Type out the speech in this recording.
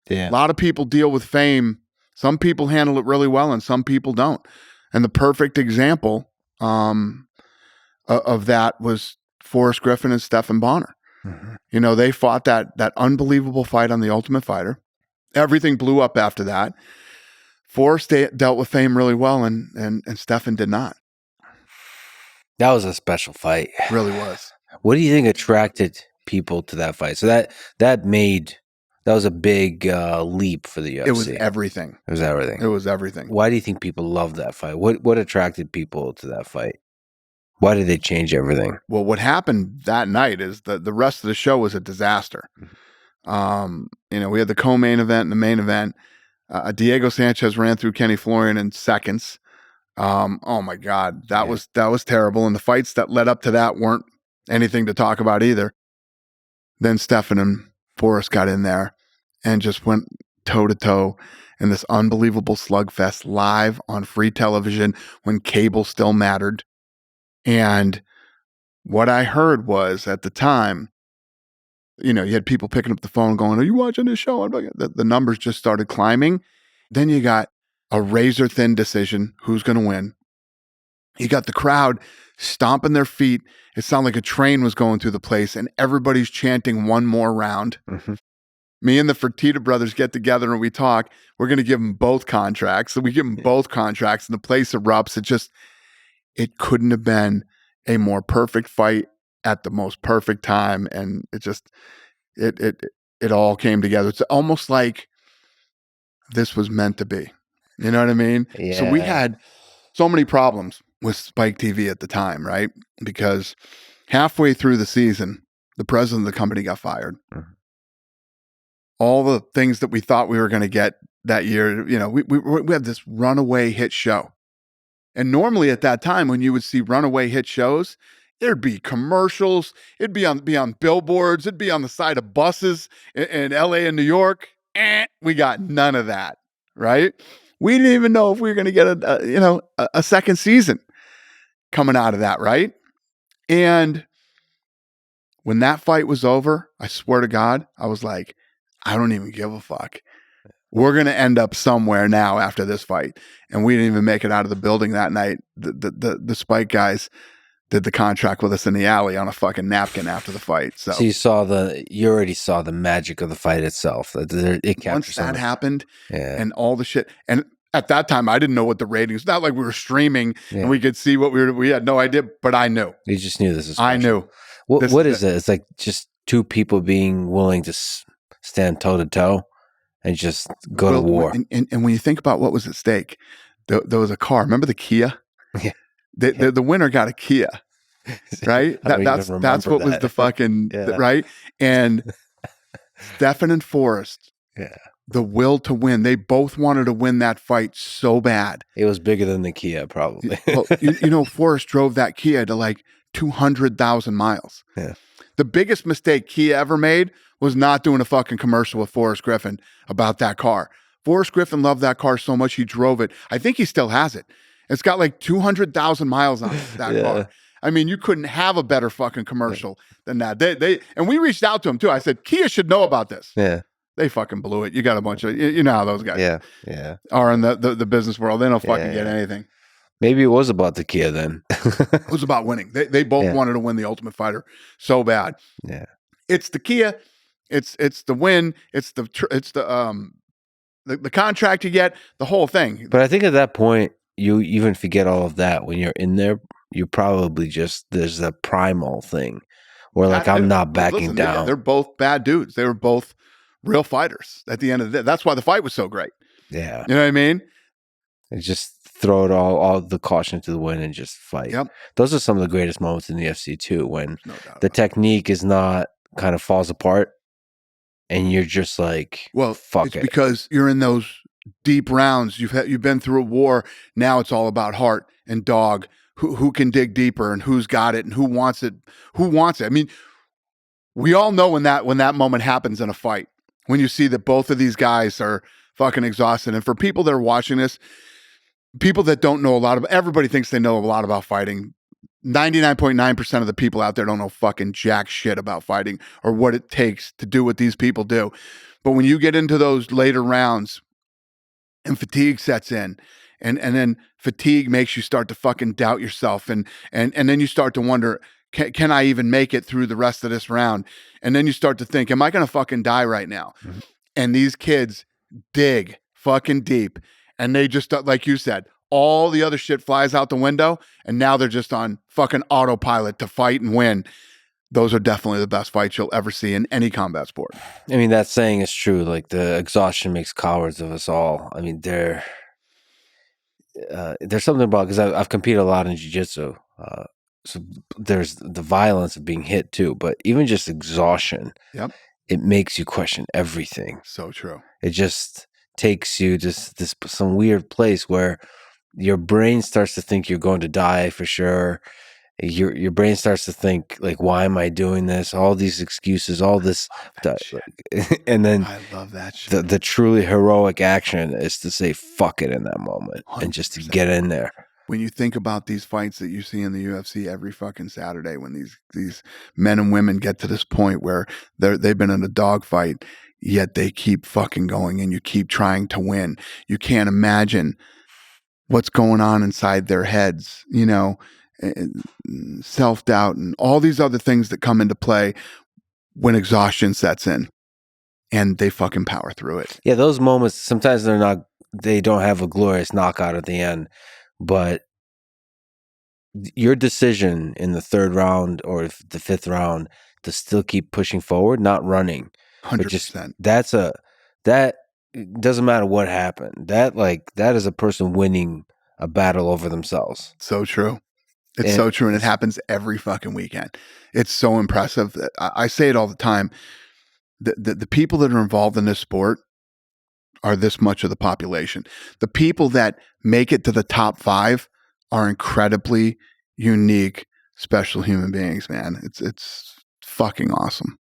Yeah. A lot of people deal with fame. Some people handle it really well and some people don't. And the perfect example of that was Forrest Griffin and Stephen Bonner. Mm-hmm. They fought that unbelievable fight on The Ultimate Fighter. Everything blew up after that. Forrest dealt with fame really well, and Stephen did not. That was a special fight. Really was. What do you think attracted people to that fight? So that was a big leap for the UFC. It was everything. It was everything. It was everything. Why do you think people loved that fight? What attracted people to that fight? Why did they change everything? Well, what happened that night is that the rest of the show was a disaster. We had the co-main event and the main event. Diego Sanchez ran through Kenny Florian in seconds. Oh my God, that was terrible. And the fights that led up to that weren't anything to talk about either. Then Stephen and Forrest got in there and just went toe to toe in this unbelievable slugfest live on free television when cable still mattered. And what I heard was at the time, you had people picking up the phone going, "Are you watching this show?" The numbers just started climbing. Then you got a razor thin decision. Who's going to win? You got the crowd stomping their feet. It sounded like a train was going through the place and everybody's chanting one more round. Mm-hmm. Me and the Fertitta brothers get together and we talk. We're going to give them both contracts. So we give them both contracts and the place erupts. It couldn't have been a more perfect fight at the most perfect time. And it all came together. It's almost like this was meant to be. You know what I mean? Yeah. So we had so many problems with Spike TV at the time, right? Because halfway through the season, the president of the company got fired. Mm-hmm. All the things that we thought we were going to get that year, we had this runaway hit show. And normally at that time, when you would see runaway hit shows, there'd be commercials. It'd be on billboards. It'd be on the side of buses in LA and New York. We got none of that, right? We didn't even know if we were going to get a second season coming out of that, right? And when that fight was over, I swear to God, I was like, I don't even give a fuck. We're going to end up somewhere now after this fight. And we didn't even make it out of the building that night. The Spike guys did the contract with us in the alley on a fucking napkin after the fight. So you already saw the magic of the fight itself. Once that happened and all the shit. And at that time, I didn't know what the ratings, not like we were streaming and we could see what we had no idea, but I knew. You just knew this is special. I knew. What is it? It's like just two people being willing to stand toe to toe and just go to war. And when you think about what was at stake, there was a car. Remember the Kia? Yeah. The winner got a Kia, right? That's what was the fucking right. And Stephen and Forrest, the will to win. They both wanted to win that fight so bad. It was bigger than the Kia, probably. Well, Forrest drove that Kia to like 200,000 miles. Yeah. The biggest mistake Kia ever made was not doing a fucking commercial with Forrest Griffin about that car. Forrest Griffin loved that car so much he drove it. I think he still has it. It's got like 200,000 miles on that car. I mean, you couldn't have a better fucking commercial than that. And we reached out to him too. I said, Kia should know about this. Yeah. They fucking blew it. You got a bunch of, you know how those guys are in the business world. They don't fucking get anything. Maybe it was about the Kia then. It was about winning. They both wanted to win the Ultimate Fighter so bad. Yeah. It's the Kia. It's the win. It's the contract you get, the whole thing. But I think at that point, you even forget all of that. When you're in there, you probably there's a primal thing where like, I'm not backing down. They're both bad dudes. They were both real fighters at the end of the day. That's why the fight was so great. Yeah. You know what I mean? And just throw it all the caution to the wind and just fight. Yep. Those are some of the greatest moments in the UFC too, when the technique is not kind of falls apart and you're just like, well, fuck it's it. Because you're in those deep rounds. You've been through a war. Now it's all about heart and dog. Who can dig deeper and who's got it and who wants it. I mean, we all know when that moment happens in a fight, when you see that both of these guys are fucking exhausted. And for people that are watching this, people that don't know everybody thinks they know a lot about fighting. 99.9% of the people out there don't know fucking jack shit about fighting or what it takes to do what these people do. But when you get into those later rounds and fatigue sets in, and then fatigue makes you start to fucking doubt yourself, and then you start to wonder, can I even make it through the rest of this round? And then you start to think, am I gonna fucking die right now? Mm-hmm. And these kids dig fucking deep, and they just, like you said, all the other shit flies out the window, and now they're just on fucking autopilot to fight and win. Those are definitely the best fights you'll ever see in any combat sport. I mean, that saying is true. Like, the exhaustion makes cowards of us all. I mean, there's something about, because I've competed a lot in jiu-jitsu. So there's the violence of being hit too, but even just exhaustion, yep, it makes you question everything. So true. It just takes you to some weird place where your brain starts to think you're going to die for sure. Your brain starts to think, like, why am I doing this? All these excuses, all this, and then I love that shit. The truly heroic action is to say fuck it in that moment 100%. And just to get in there. When you think about these fights that you see in the UFC every fucking Saturday, when these men and women get to this point where they've been in a dogfight, yet they keep fucking going and you keep trying to win. You can't imagine what's going on inside their heads, you know, self-doubt and all these other things that come into play when exhaustion sets in, and they fucking power through it. Yeah, those moments, sometimes they don't have a glorious knockout at the end, but your decision in the third round or the fifth round to still keep pushing forward, not running, 100%. That doesn't matter what happened. That is a person winning a battle over themselves. So true. It's so true. And it happens every fucking weekend. It's so impressive. I say it all the time. The people that are involved in this sport are this much of the population. The people that make it to the top 5 are incredibly unique, special human beings, man. It's fucking awesome.